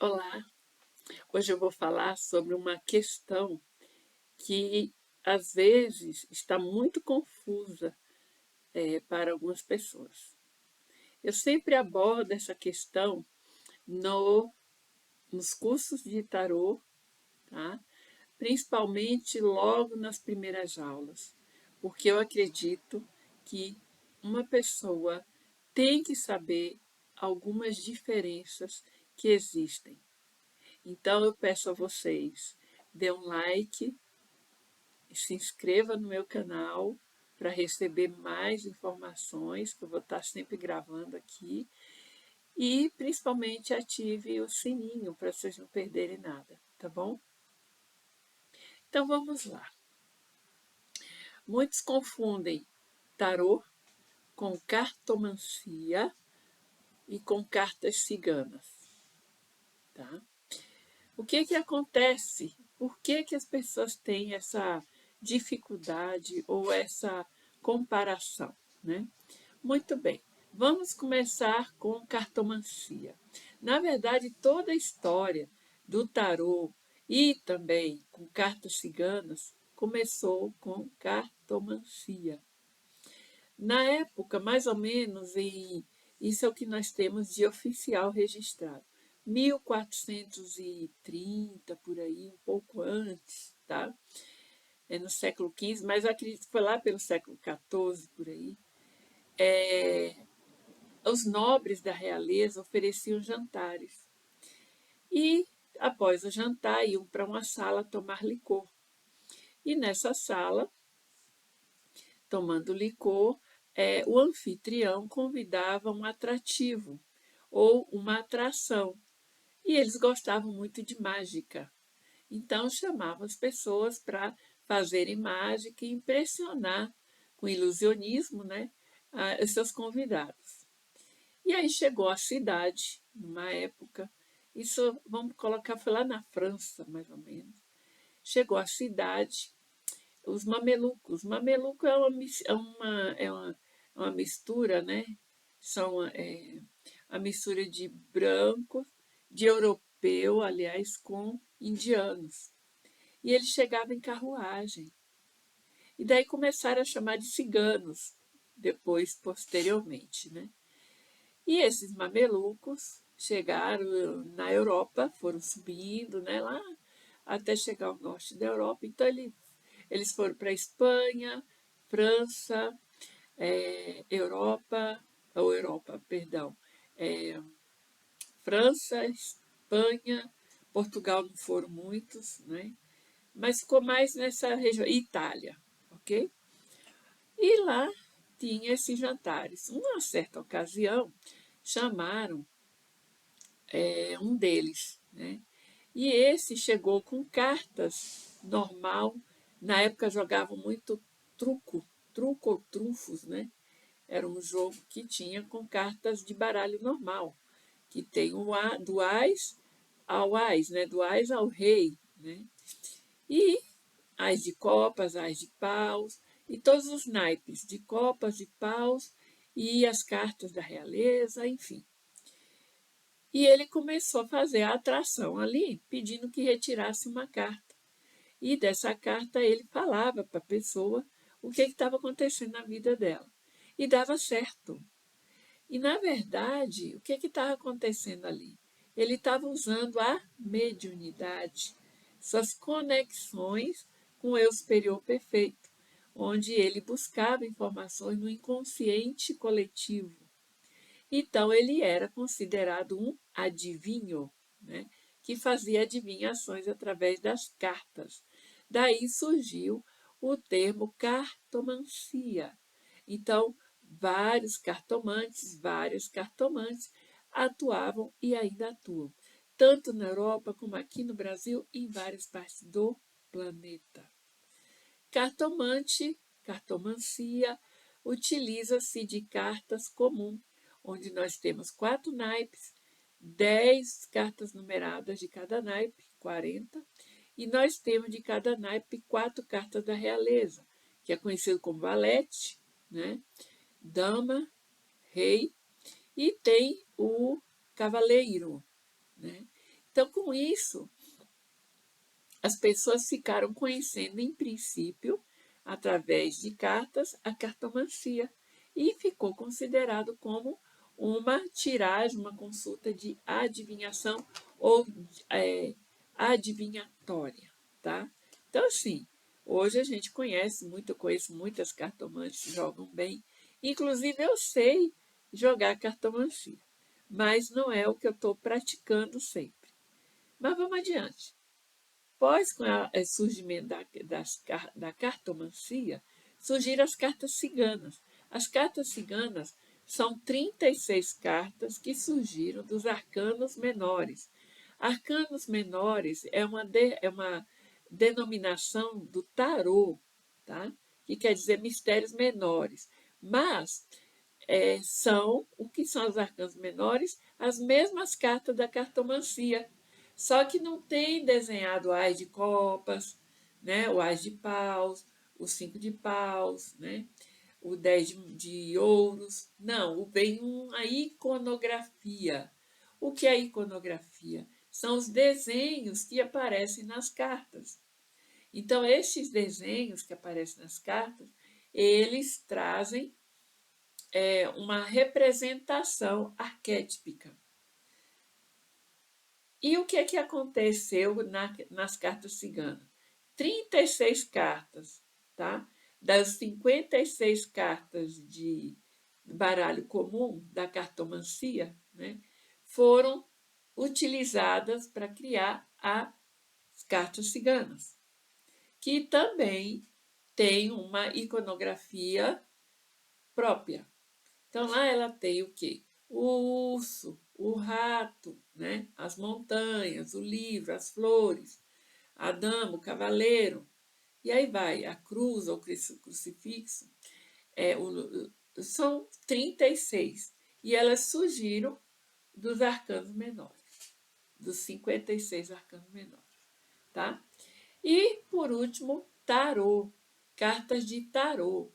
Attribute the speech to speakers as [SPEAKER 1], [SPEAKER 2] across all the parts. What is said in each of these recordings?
[SPEAKER 1] Olá, hoje eu vou falar sobre uma questão que às vezes está muito confusa para algumas pessoas. Eu sempre abordo essa questão no, nos cursos de tarô, tá? Principalmente logo nas primeiras aulas, porque eu acredito que uma pessoa tem que saber algumas diferenças que existem. Então eu peço a vocês, dê um like, se inscreva no meu canal para receber mais informações, que eu vou estar sempre gravando aqui, e principalmente ative o sininho para vocês não perderem nada, tá bom? Então vamos lá. Muitos confundem tarô com cartomancia e com cartas ciganas, tá? O que que acontece? Por que que as pessoas têm essa dificuldade ou essa comparação, né? Muito bem, vamos começar com cartomancia. Na verdade, toda a história do tarô e também com cartas ciganas começou com cartomancia. Na época, mais ou menos, isso é o que nós temos de oficial registrado. 1430, por aí, um pouco antes, tá? É no século XV, mas acredito que foi lá pelo século XIV, por aí. Os nobres da realeza ofereciam jantares. E, após o jantar, iam para uma sala tomar licor. E nessa sala, tomando licor, o anfitrião convidava um atrativo ou uma atração. E eles gostavam muito de mágica. Então chamavam as pessoas para fazerem mágica e impressionar com ilusionismo, né, os seus convidados. E aí chegou a cidade, numa época, isso vamos colocar, foi lá na França, mais ou menos. Chegou a cidade, os mamelucos. Mameluco é uma mistura, né? São a mistura de branco, de europeu, aliás, com indianos. E eles chegavam em carruagem. E daí começaram a chamar de ciganos, depois, posteriormente, né? E esses mamelucos chegaram na Europa, foram subindo, né, lá até chegar ao norte da Europa. Então eles foram para a Espanha, França, perdão, é, França, Espanha, Portugal não foram muitos, né? Mas ficou mais nessa região, Itália, ok? E lá tinha esses jantares. Uma certa ocasião, chamaram um deles, né? E esse chegou com cartas normal. Na época jogavam muito truco ou trufos, né? Era um jogo que tinha com cartas de baralho normal, que tem do ás ao ás, né? Do ás ao rei, né? E ás de copas, ás de paus, e todos os naipes de copas, de paus, e as cartas da realeza, enfim. E ele começou a fazer a atração ali, pedindo que retirasse uma carta. E dessa carta ele falava para a pessoa o que estava acontecendo na vida dela. E dava certo. E, na verdade, o que estava acontecendo ali? Ele estava usando a mediunidade, suas conexões com o eu superior perfeito, onde ele buscava informações no inconsciente coletivo. Então, ele era considerado um adivinho, né, que fazia adivinhações através das cartas. Daí surgiu o termo cartomancia. Então, vários cartomantes atuavam e ainda atuam, tanto na Europa como aqui no Brasil e em várias partes do planeta. Cartomancia, utiliza-se de cartas comum, onde nós temos 4 naipes, 10 cartas numeradas de cada naipe, 40, e nós temos de cada naipe 4 cartas da realeza, que é conhecido como valete, né? Dama, rei, e tem o cavaleiro, né? Então, com isso, as pessoas ficaram conhecendo, em princípio, através de cartas, a cartomancia e ficou considerado como uma tiragem, uma consulta de adivinhação ou adivinhatória, tá? Então, assim, hoje a gente conhece muito, eu conheço muitas cartomantes que jogam bem, inclusive eu sei jogar cartomancia, mas não é o que eu estou praticando sempre. Mas vamos adiante. Após com o surgimento da cartomancia, surgiram as cartas ciganas. As cartas ciganas são 36 cartas que surgiram dos arcanos menores. Arcanos menores é uma denominação do tarô, tá? Que quer dizer mistérios menores. Mas são, o que são os arcanos menores? As mesmas cartas da cartomancia, só que não tem desenhado o ás de copas, né? O ás de paus, o 5 de paus, né? O 10 de ouros. Não, vem uma iconografia. O que é iconografia? São os desenhos que aparecem nas cartas. Então, estes desenhos que aparecem nas cartas, eles trazem uma representação arquétipica. E o que é que aconteceu nas cartas ciganas? 36 cartas, tá? Das 56 cartas de baralho comum da cartomancia, né, foram utilizadas para criar as cartas ciganas, que também tem uma iconografia própria. Então lá ela tem o quê? O urso, o rato, né? As montanhas, o livro, as flores, a dama, o cavaleiro, e aí vai, a cruz ou crucifixo. São 36. E elas surgiram dos arcanos menores, dos 56 arcanos menores. Tá? E, por último, tarô, cartas de tarô.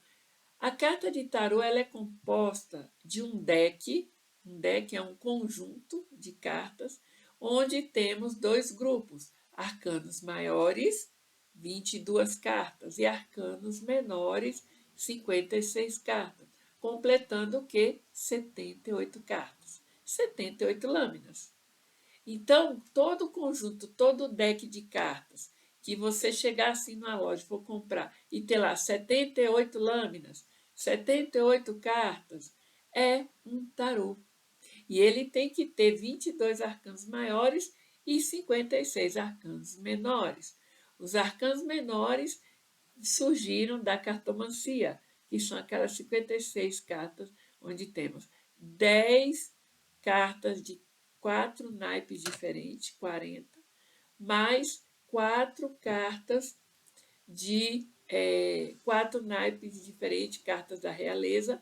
[SPEAKER 1] A carta de tarô ela é composta de um deck. Um deck é um conjunto de cartas, onde temos dois grupos, arcanos maiores, 22 cartas, e arcanos menores, 56 cartas, completando o quê? 78 cartas, 78 lâminas. Então, todo o conjunto, todo o deck de cartas, que você chegar assim na loja, for comprar e ter lá 78 lâminas, 78 cartas, é um tarô. E ele tem que ter 22 arcanos maiores e 56 arcanos menores. Os arcanos menores surgiram da cartomancia, que são aquelas 56 cartas, onde temos 10 cartas de 4 naipes diferentes, 40, mais 4 cartas de 4 naipes diferentes, cartas da realeza,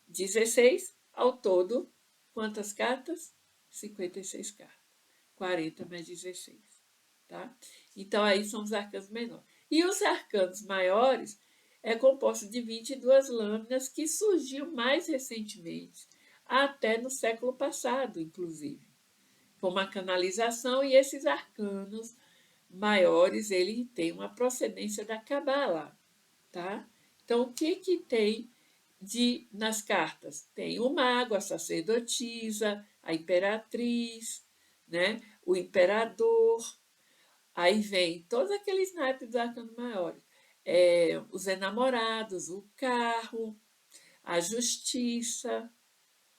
[SPEAKER 1] 16 ao todo. Quantas cartas? 56 cartas. 40 mais 16. Tá? Então, aí são os arcanos menores. E os arcanos maiores é composto de 22 lâminas que surgiu mais recentemente, até no século passado, inclusive. Foi uma canalização e esses arcanos maiores, ele tem uma procedência da Cabala, tá? Então, o que que tem nas cartas? Tem o mago, a sacerdotisa, a imperatriz, né? O imperador. Aí vem todos aqueles naipes dos arcanos maiores. Os enamorados, o carro, a justiça,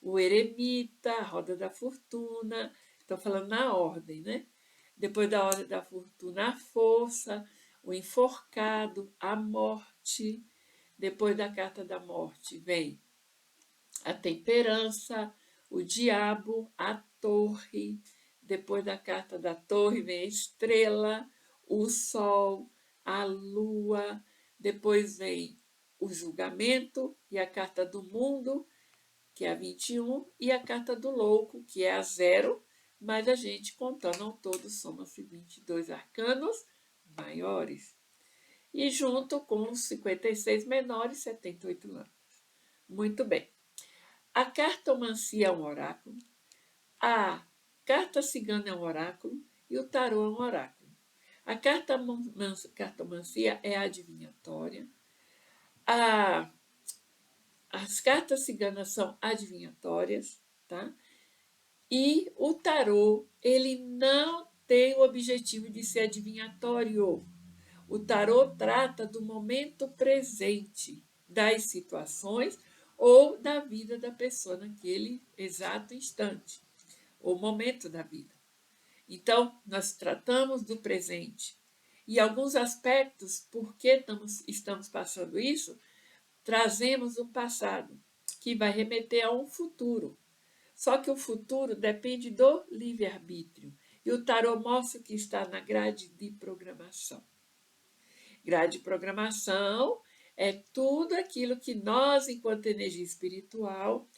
[SPEAKER 1] o eremita, a roda da fortuna. Estou falando na ordem, né? Depois da ordem da fortuna, a força, o enforcado, a morte. Depois da carta da morte vem a temperança, o diabo, a torre. Depois da carta da torre vem a estrela, o sol, a lua. Depois vem o julgamento e a carta do mundo, que é a 21, e a carta do louco, que é a 0, mas a gente, contando ao todo, soma-se 22 arcanos maiores. E junto com os 56 menores, 78 lâminas. Muito bem. A cartomancia é um oráculo, a carta cigana é um oráculo, e o tarô é um oráculo. A cartomancia é adivinhatória. As cartas ciganas são adivinhatórias, tá? E o tarô, ele não tem o objetivo de ser adivinhatório. O tarô trata do momento presente, das situações ou da vida da pessoa naquele exato instante, ou momento da vida. Então, nós tratamos do presente. E alguns aspectos, por que estamos passando isso, trazemos o passado, que vai remeter a um futuro. Só que o futuro depende do livre-arbítrio. E o tarô mostra que está na grade de programação. Grade de programação é tudo aquilo que nós, enquanto energia espiritual,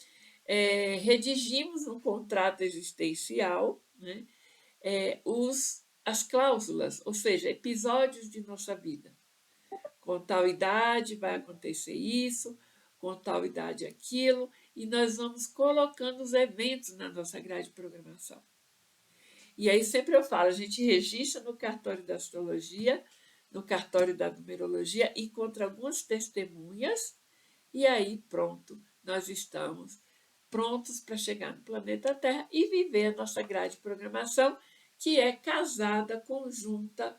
[SPEAKER 1] redigimos no contrato existencial, né? As cláusulas, ou seja, episódios de nossa vida. Com tal idade vai acontecer isso, com tal idade aquilo, e nós vamos colocando os eventos na nossa grade de programação. E aí sempre eu falo, a gente registra no cartório da astrologia, no cartório da numerologia, encontra algumas testemunhas, e aí pronto, nós estamos prontos para chegar no planeta Terra e viver a nossa grade de programação, que é casada, conjunta,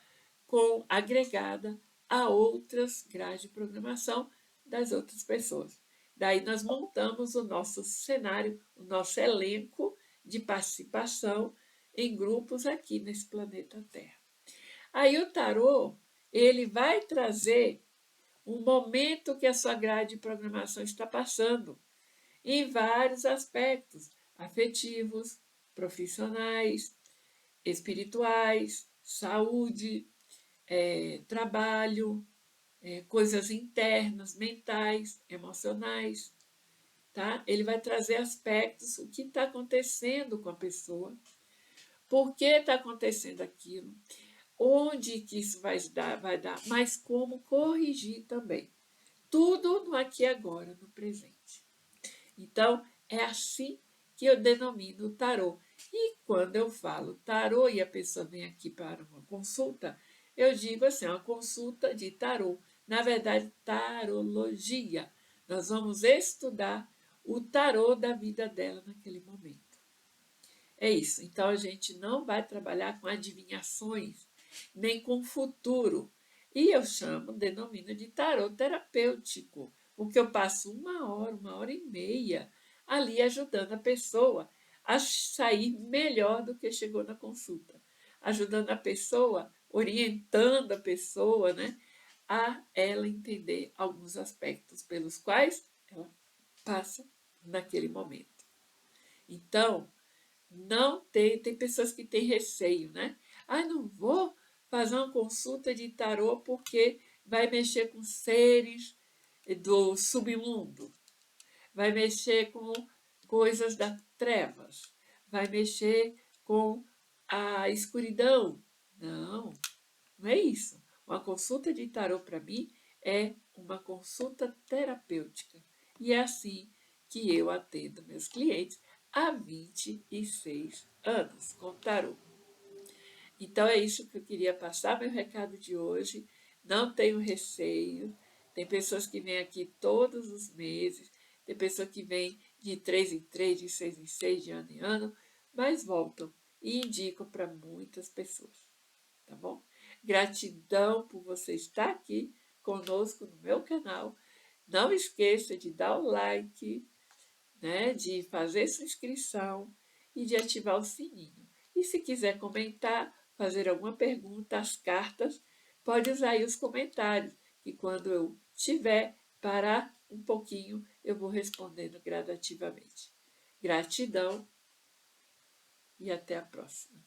[SPEAKER 1] agregada a outras grades de programação das outras pessoas. Daí nós montamos o nosso cenário, o nosso elenco de participação em grupos aqui nesse planeta Terra. Aí o tarô, ele vai trazer um momento que a sua grade de programação está passando, em vários aspectos, afetivos, profissionais, espirituais, saúde, trabalho, coisas internas, mentais, emocionais. Tá? Ele vai trazer aspectos, o que está acontecendo com a pessoa, por que está acontecendo aquilo, onde que isso vai dar, mas como corrigir também. Tudo no aqui e agora, no presente. Então, é assim que eu denomino o tarô. E quando eu falo tarô e a pessoa vem aqui para uma consulta, eu digo assim, uma consulta de tarô. Na verdade, tarologia. Nós vamos estudar o tarô da vida dela naquele momento. É isso. Então, a gente não vai trabalhar com adivinhações, nem com futuro. E eu denomino de tarô terapêutico, porque eu passo 1 hora, 1 hora e meia ali ajudando a pessoa a sair melhor do que chegou na consulta, ajudando a pessoa, orientando a pessoa, né, a ela entender alguns aspectos pelos quais ela passa naquele momento. Então, não tem pessoas que têm receio, né? Não vou fazer uma consulta de tarô porque vai mexer com seres do submundo, vai mexer com coisas das trevas, vai mexer com a escuridão. Não, não é isso. Uma consulta de tarô para mim é uma consulta terapêutica. E é assim que eu atendo meus clientes há 26 anos com tarô. Então é isso que eu queria passar, meu recado de hoje. Não tenho receio. Tem pessoas que vêm aqui todos os meses, tem pessoas que vêm de 3 em 3, de 6 em 6, de ano em ano, mas voltam e indicam para muitas pessoas. Tá bom? Gratidão por você estar aqui conosco no meu canal. Não esqueça de dar o like, né, de fazer sua inscrição e de ativar o sininho. E se quiser comentar, fazer alguma pergunta, as cartas, pode usar aí os comentários, que quando eu tiver, parar um pouquinho, eu vou respondendo gradativamente. Gratidão e até a próxima.